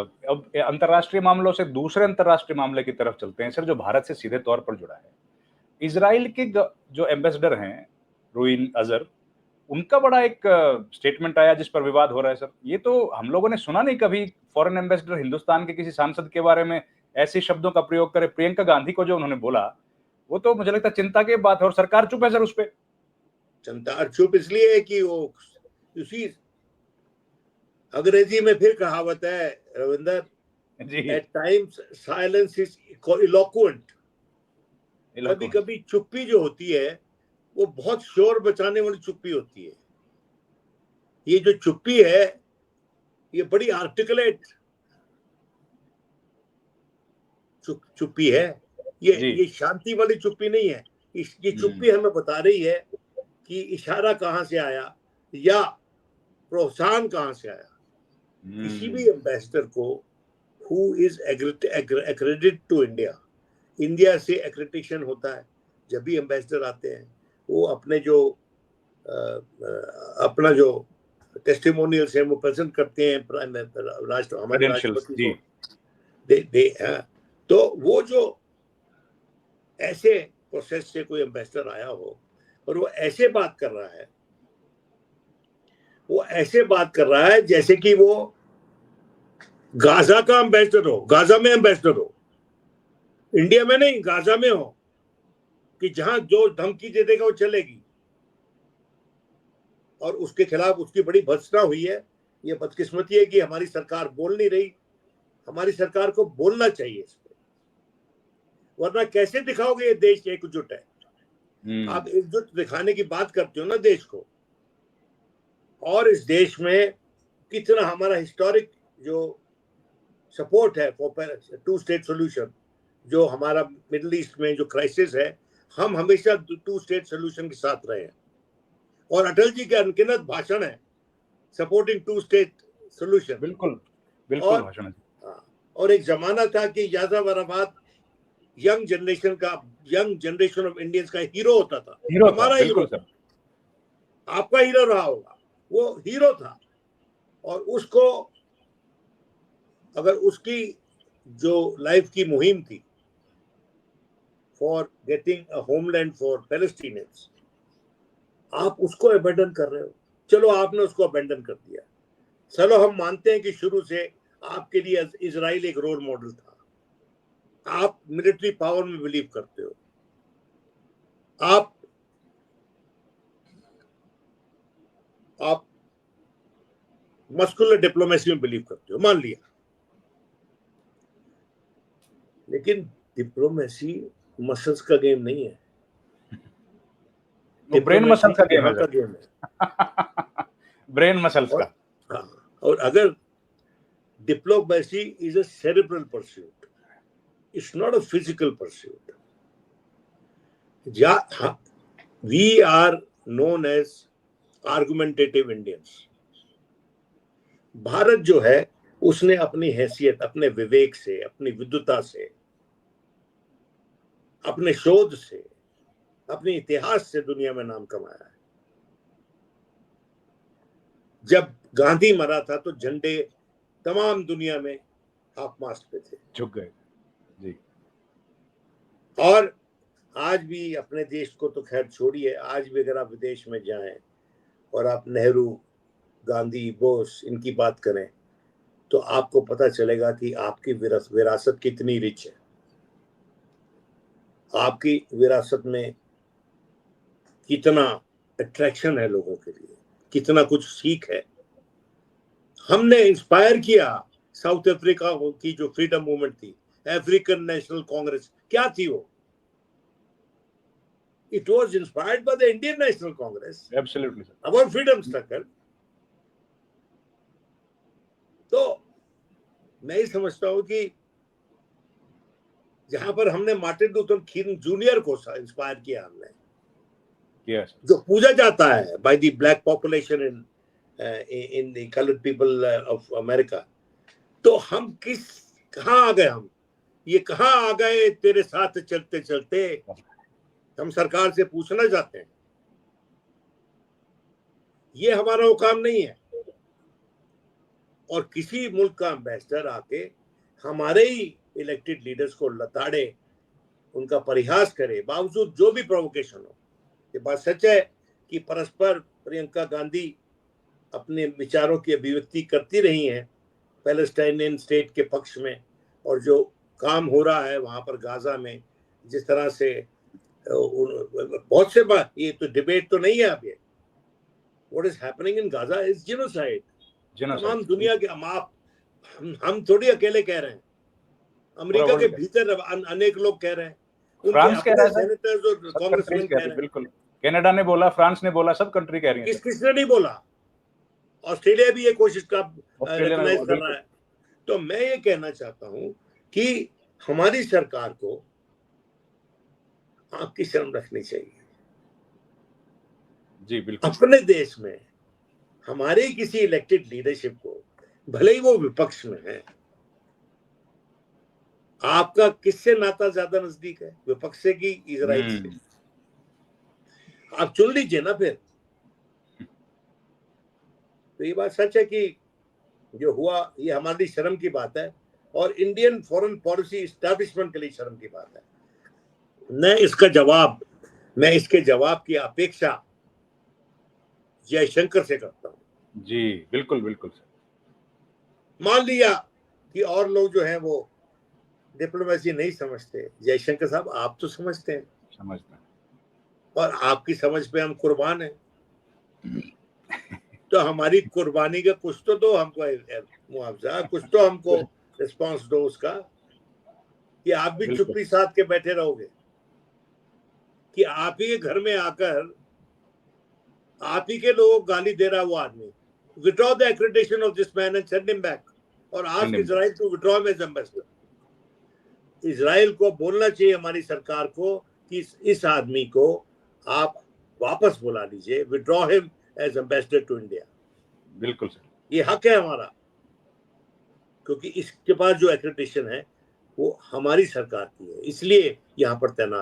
अब अंतर्राष्ट्रीय मामलों से दूसरे अंतर्राष्ट्रीय मामले की तरफ चलते हैं सर, जो भारत से सीधे तौर पर जुड़ा है। इजराइल के जो एम्बेसडर हैं, रुइन अजर, उनका बड़ा एक स्टेटमेंट आया जिस पर विवाद हो रहा है सर। ये तो हम लोगों ने सुना नहीं कभी, फॉरेन एम्बेसडर हिंदुस्तान के किसी सांसद के बारे में ऐसे शब्दों का प्रयोग करे। प्रियंका गांधी को जो उन्होंने बोला, वो तो मुझे लगता है चिंता की बात है, और सरकार चुप है सर उस पर। जनता चुप इसलिए है कि वो उसी अंग्रेजी में फिर कहावत है Ravinder, at times silence is eloquent. कभी कभी चुप्पी जो होती है वो बहुत शोर बचाने वाली चुप्पी होती है। ये जो चुप्पी है ये बड़ी आर्टिकुलेट चुप्पी है। ये शांति वाली चुप्पी नहीं है। ये चुप्पी हमें बता रही है कि इशारा कहां से आया या प्रोत्साहन कहां से आया। किसी भी एम्बेसडर को who is accredited to India, India से एक्रेडिटेशन होता है जब भी एम्बेसडर आते हैं, वो अपने जो अपना जो टेस्टिमोनियल्स हैं वो प्रेजेंट करते हैं हमारे राष्ट्रपति को दे तो वो जो ऐसे प्रोसेस से कोई एम्बेसडर आया हो और वो ऐसे बात कर रहा है, वो ऐसे बात कर रहा है जैसे कि वो गाजा का एम्बेसडर हो, गाजा में एम्बेसडर हो, इंडिया में नहीं, गाजा में हो, कि जहां जो धमकी दे देगा वो चलेगी। और उसके खिलाफ उसकी बड़ी भर्त्सना हुई है। ये बदकिस्मती है कि हमारी सरकार बोल नहीं रही। हमारी सरकार को बोलना चाहिए इस पे, वरना कैसे दिखाओगे ये देश एकजुट है। आप एकजुट दिखाने की बात करते हो ना देश को, और इस देश में कितना हमारा हिस्टोरिक जो सपोर्ट है फॉर टू स्टेट सॉल्यूशन, जो हमारा मिडिल ईस्ट में जो क्राइसिस है, हम हमेशा टू स्टेट सॉल्यूशन के साथ रहे हैं। और अटल जी के अनगिनत भाषण है सपोर्टिंग टू स्टेट सॉल्यूशन। बिल्कुल बिल्कुल भाषण है। और एक जमाना था कि Yadav Arafat young generation of Indians का हीरो होता था। हमारा हीरो था, आपका हीरो रहा होगा, वो हीरो था। और उसको अगर उसकी जो लाइफ की मुहिम थी for getting a homeland for Palestinians, आप उसको अबेंडन कर रहे हो। चलो आपने उसको अबेंडन कर दिया, चलो हम मानते हैं कि शुरू से आपके लिए इजराइल एक रोल मॉडल था। आप मिलिट्री पावर में बिलीव करते हो, आप मस्कुलर डिप्लोमेसी में बिलीव करते हो, मान लिया। लेकिन डिप्लोमेसी मसल्स का गेम नहीं है, वो ब्रेन मसल्स का गेम है। ब्रेन मसल्स का। और अगर diplomacy is a cerebral pursuit, it's not a physical pursuit. We are known as argumentative Indians. Bharat जो है उसने अपनी हैसियत, अपने विवेक से, अपनी विद्वता से, अपने शोध से, अपने इतिहास से दुनिया में नाम कमाया है। जब गांधी मरा था तो झंडे तमाम दुनिया में हाफ मास्ट पे थे, झुक गए जी। और आज भी अपने देश को तो खैर छोड़िए, आज भी अगर आप विदेश में जाएं और आप नेहरू, गांधी, बोस इनकी बात करें तो आपको पता चलेगा कि आपकी विरासत कितनी रिच है। आपकी विरासत में कितना अट्रैक्शन है लोगों के लिए, कितना कुछ सीख है। हमने इंस्पायर किया साउथ अफ्रीका की जो फ्रीडम मूवमेंट थी, अफ्रीकन नेशनल कांग्रेस, क्या थी वो? It was inspired by the Indian National Congress. Absolutely, sir. Our freedom struggle. तो मैं ही समझता हूं कि जहां पर हमने मार्टिन लूथर किंग जूनियर को इंस्पायर किया हमने, yes, जो पूजा जाता है by the black population in the coloured people of America, तो हम कहां आ गए? हम ये कहां आ गए तेरे साथ चलते चलते? हम सरकार से पूछना चाहते हैं, ये हमारा वो काम नहीं है। और किसी मुल्क का एम्बेसडर आके हमारे ही इलेक्टेड लीडर्स को लताड़े, उनका परिहास करे, बावजूद जो भी प्रोवोकेशन हो। ये बात सच है कि परस्पर प्रियंका गांधी अपने विचारों की अभिव्यक्ति करती रही हैं पैलेस्टाइनियन स्टेट के पक्ष में, और जो काम हो रहा है वहां पर गाजा में, जिस तरह से बहुत से बात, ये तो डिबेट तो नहीं है अब ये, what is happening in Gaza is genocide. तमाम दुनिया के हम थोड़ी अकेले कह रहे हैं, अमेरिका के भीतर अनेक लोग कह रहे हैं, फ्रांस कह रहा है, सेनेटर्स और कांग्रेसमैन कह रहे हैं। बिल्कुल, कनाडा ने बोला, फ्रांस ने बोला, सब कंट्री कह रही है। किसने नहीं बोला? ऑस्ट्रेलिया भी ये कोशिश का रिकॉग्नाइज कर रहा है। तो मैं ये कहना चाहता हूं कि हमारी सरकार को आपकी शर्म रखनी चाहिए। जी बिल्कुल। अपने देश में हमारे किसी इलेक्टेड लीडरशिप को, भले ही वो विपक्ष में है, आपका किससे नाता ज्यादा नजदीक है, विपक्ष से कि इजराइल से? आप चुन लीजिए ना फिर। तो ये बात सच है कि जो हुआ ये हमारी शर्म की बात है, और इंडियन फॉरेन पॉलिसी एस्टैब्लिशमेंट के लिए शर्म की बात है। मैं इसके जवाब की अपेक्षा जयशंकर से करता हूं। जी बिल्कुल बिल्कुल। मान लिया कि और लोग जो हैं वो डिप्लोमेसी नहीं समझते, जयशंकर साहब आप तो समझते हैं, और आपकी समझ पे हम कुर्बान हैं। तो हमारी कुर्बानी का कुछ तो दो हमको मुआवजा, कुछ तो हमको रिस्पांस दो उसका, कि आप भी चुप्पी साध के बैठे रहोगे, कि आप ही के घर में आकर आप ही के लोगों को गाली दे रहा वो आदमी, withdraw the accreditation of this man and send him back, और ask Israel to withdraw him as ambassador. Israel को बोलना चाहिए हमारी सरकार को कि इस आदमी को आप वापस बुला लीजिए, withdraw him as ambassador to India. बिल्कुल सर, ये हक है हमारा, क्योंकि इसके पास जो एक्रेडिटेशन है वो हमारी सरकार की है, इसलिए यहाँ पर तैनात